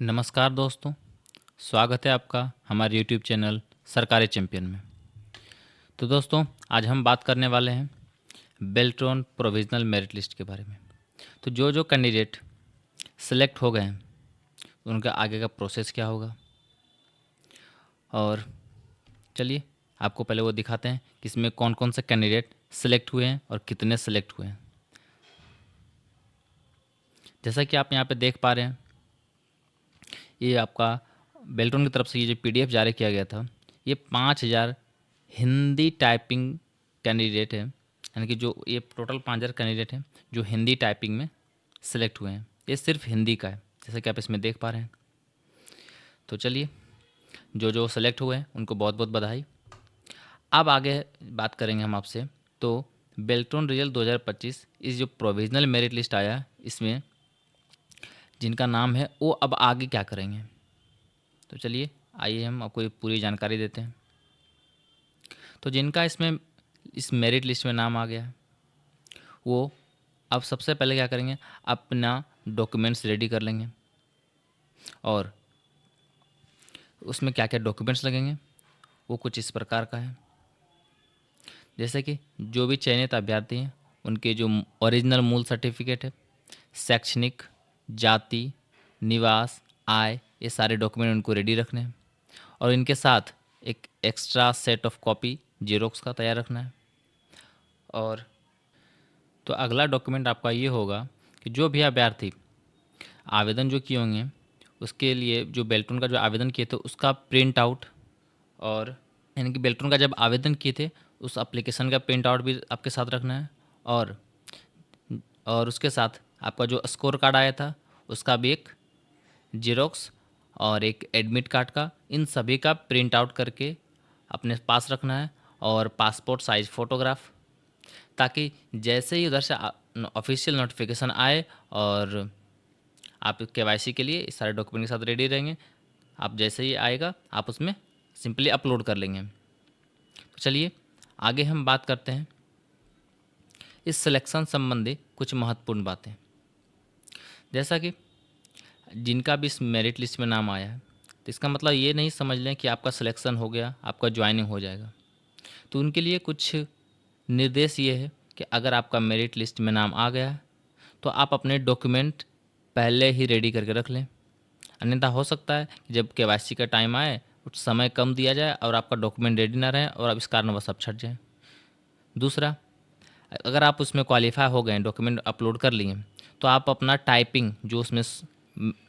नमस्कार दोस्तों, स्वागत है आपका हमारे यूट्यूब चैनल सरकारी चैंपियन में। तो दोस्तों, आज हम बात करने वाले हैं बेल्ट्रॉन प्रोविजनल मेरिट लिस्ट के बारे में। तो जो जो कैंडिडेट सेलेक्ट हो गए हैं उनका आगे का प्रोसेस क्या होगा, और चलिए आपको पहले वो दिखाते हैं कि इसमें कौन कौन से कैंडिडेट सेलेक्ट हुए हैं और कितने सेलेक्ट हुए हैं। जैसा कि आप यहाँ पे देख पा रहे हैं, ये आपका बेल्ट्रॉन की तरफ से ये जो पीडीएफ जारी किया गया था, ये 5000 हिंदी टाइपिंग कैंडिडेट है, यानी कि जो ये टोटल 5000 कैंडिडेट हैं जो हिंदी टाइपिंग में सिलेक्ट हुए हैं। ये सिर्फ हिंदी का है, जैसा कि आप इसमें देख पा रहे हैं। तो चलिए, जो जो सेलेक्ट हुए हैं उनको बहुत बहुत बधाई। अब आगे बात करेंगे हम आपसे। तो बेल्ट्रॉन रिजल्ट 2025 इस जो प्रोविजनल मेरिट लिस्ट आया, इसमें जिनका नाम है वो अब आगे क्या करेंगे। तो चलिए आइए हम आपको ये पूरी जानकारी देते हैं। तो जिनका इसमें इस मेरिट लिस्ट में नाम आ गया है, वो अब सबसे पहले क्या करेंगे, अपना डॉक्यूमेंट्स रेडी कर लेंगे। और उसमें क्या क्या डॉक्यूमेंट्स लगेंगे वो कुछ इस प्रकार का है। जैसे कि जो भी चयनित अभ्यर्थी हैं उनके जो ओरिजिनल मूल सर्टिफिकेट है, शैक्षणिक, जाति, निवास, आय, ये सारे डॉक्यूमेंट उनको रेडी रखने हैं। और इनके साथ एक extra set of copy xerox का तैयार रखना है। और तो अगला डॉक्यूमेंट आपका ये होगा कि जो भी अभ्यर्थी आवेदन जो किए होंगे उसके लिए जो बेल्ट्रॉन का जो आवेदन किए थे उसका प्रिंट आउट, और यानी कि बेल्ट्रॉन का जब आवेदन किए थे उस एप्लीकेशन का प्रिंट आउट भी आपके साथ रखना है। और उसके साथ आपका जो स्कोर कार्ड आया था उसका भी एक जेरोक्स और एक एडमिट कार्ड का, इन सभी का प्रिंट आउट करके अपने पास रखना है। और पासपोर्ट साइज फ़ोटोग्राफ, ताकि जैसे ही उधर से ऑफिशियल नोटिफिकेशन आए और आप केवाईसी के लिए इस सारे डॉक्यूमेंट के साथ रेडी रहेंगे, आप जैसे ही आएगा आप उसमें सिंपली अपलोड कर लेंगे। तो चलिए आगे हम बात करते हैं इस सिलेक्शन संबंधी कुछ महत्वपूर्ण बातें। जैसा कि जिनका भी इस मेरिट लिस्ट में नाम आया है, तो इसका मतलब ये नहीं समझ लें कि आपका सिलेक्शन हो गया, आपका ज्वाइनिंग हो जाएगा। तो उनके लिए कुछ निर्देश ये है कि अगर आपका मेरिट लिस्ट में नाम आ गया है तो आप अपने डॉक्यूमेंट पहले ही रेडी करके रख लें। अन्यथा हो सकता है कि जब केवाईसी का टाइम आए कुछ समय कम दिया जाए और आपका डॉक्यूमेंट रेडी ना रहे और अब इस कारणवश आप छट जाएँ। दूसरा, अगर आप उसमें क्वालिफाई हो गए, डॉक्यूमेंट अपलोड कर लिए, तो आप अपना टाइपिंग जो उसमें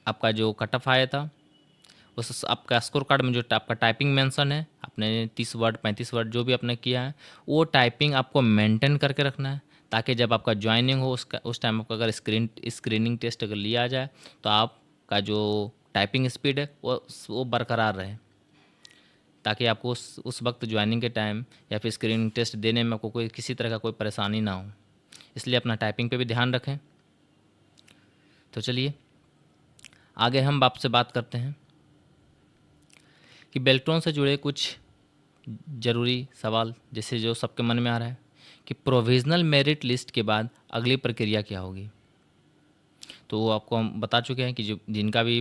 आपका जो कट ऑफ आया था उस आपका स्कोर कार्ड में जो आपका टाइपिंग मेंशन है, आपने 30 वर्ड 35 वर्ड जो भी आपने किया है वो टाइपिंग आपको मेंटेन करके रखना है, ताकि जब आपका ज्वाइनिंग हो उस टाइम आपका अगर स्क्रीनिंग टेस्ट अगर लिया जाए तो आपका जो टाइपिंग स्पीड है वो बरकरार रहे, ताकि आपको उस वक्त ज्वाइनिंग के टाइम या फिर स्क्रीनिंग टेस्ट देने में आपको कोई किसी तरह का कोई परेशानी ना हो। इसलिए अपना टाइपिंग पे भी ध्यान रखें। तो चलिए आगे हम आपसे बात करते हैं कि बेल्ट्रॉन से जुड़े कुछ ज़रूरी सवाल, जैसे जो सबके मन में आ रहा है कि प्रोविज़नल मेरिट लिस्ट के बाद अगली प्रक्रिया क्या होगी। तो वो आपको हम बता चुके हैं कि जो जिनका भी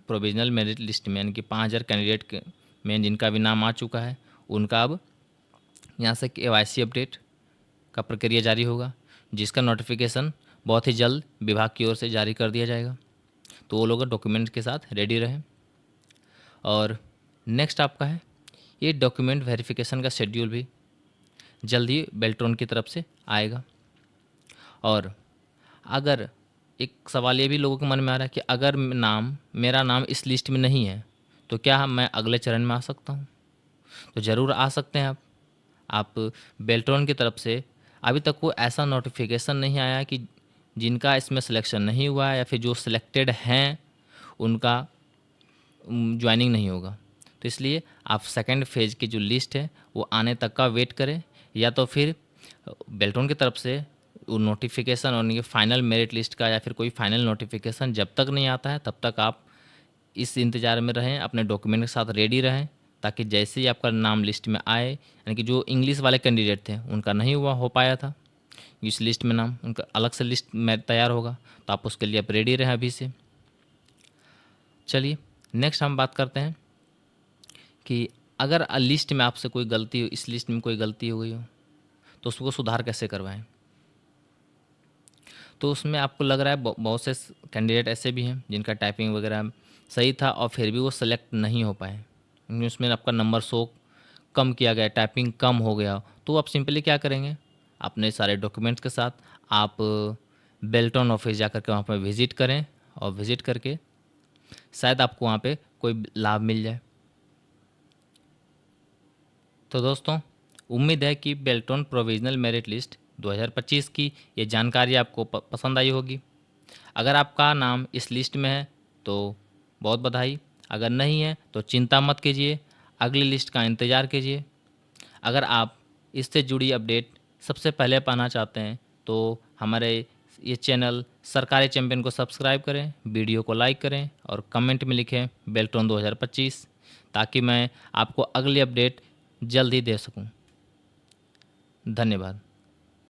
प्रोविज़नल मेरिट लिस्ट में यानी कि 5000 कैंडिडेट में जिनका भी नाम आ चुका है उनका अब यहाँ से केवाईसी अपडेट का प्रक्रिया जारी होगा, जिसका नोटिफिकेशन बहुत ही जल्द विभाग की ओर से जारी कर दिया जाएगा। तो वो लोग डॉक्यूमेंट के साथ रेडी रहें। और नेक्स्ट आपका है ये डॉक्यूमेंट वेरिफिकेशन का शेड्यूल भी जल्द ही बेल्ट्रॉन की तरफ से आएगा। और अगर एक सवाल ये भी लोगों के मन में आ रहा है कि अगर मेरा नाम इस लिस्ट में नहीं है तो क्या मैं अगले चरण में आ सकता हूँ। तो ज़रूर आ सकते हैं आप बेल्ट्रॉन की तरफ से अभी तक कोई ऐसा नोटिफिकेशन नहीं आया कि जिनका इसमें सिलेक्शन नहीं हुआ है या फिर जो सिलेक्टेड हैं उनका ज्वाइनिंग नहीं होगा। तो इसलिए आप सेकंड फेज़ की जो लिस्ट है वो आने तक का वेट करें, या तो फिर बेल्ट्रॉन की तरफ से वो नोटिफिकेशन और फाइनल मेरिट लिस्ट का या फिर कोई फाइनल नोटिफिकेशन जब तक नहीं आता है तब तक आप इस इंतज़ार में रहें, अपने डॉक्यूमेंट के साथ रेडी रहें, ताकि जैसे ही आपका नाम लिस्ट में आए, यानी कि जो इंग्लिश वाले कैंडिडेट थे उनका नहीं हो पाया था इस लिस्ट में नाम, उनका अलग से लिस्ट में तैयार होगा, तो आप उसके लिए आप रेडी रहें अभी से। चलिए नेक्स्ट हम बात करते हैं कि अगर लिस्ट में आपसे कोई गलती हो, इस लिस्ट में कोई गलती हो गई हो, तो उसको सुधार कैसे करवाएं। तो उसमें आपको लग रहा है बहुत से कैंडिडेट ऐसे भी हैं जिनका टाइपिंग वगैरह सही था और फिर भी वो सेलेक्ट नहीं हो पाए, क्योंकि उसमें आपका नंबर शो कम किया गया, टाइपिंग कम हो गया। तो आप सिंपली क्या करेंगे, अपने सारे डॉक्यूमेंट्स के साथ आप बेल्टन ऑफिस जा कर के वहाँ पर विज़िट करें, और विज़िट करके शायद आपको वहाँ पे कोई लाभ मिल जाए। तो दोस्तों, उम्मीद है कि बेल्टन प्रोविजनल मेरिट लिस्ट 2025 की ये जानकारी आपको पसंद आई होगी। अगर आपका नाम इस लिस्ट में है तो बहुत बधाई, अगर नहीं है तो चिंता मत कीजिए, अगली लिस्ट का इंतज़ार कीजिए। अगर आप इससे जुड़ी अपडेट सबसे पहले पाना चाहते हैं तो हमारे ये चैनल सरकारी चैंपियन को सब्सक्राइब करें, वीडियो को लाइक करें और कमेंट में लिखें बेल्टन 2025, ताकि मैं आपको अगली अपडेट जल्द ही दे सकूं। धन्यवाद।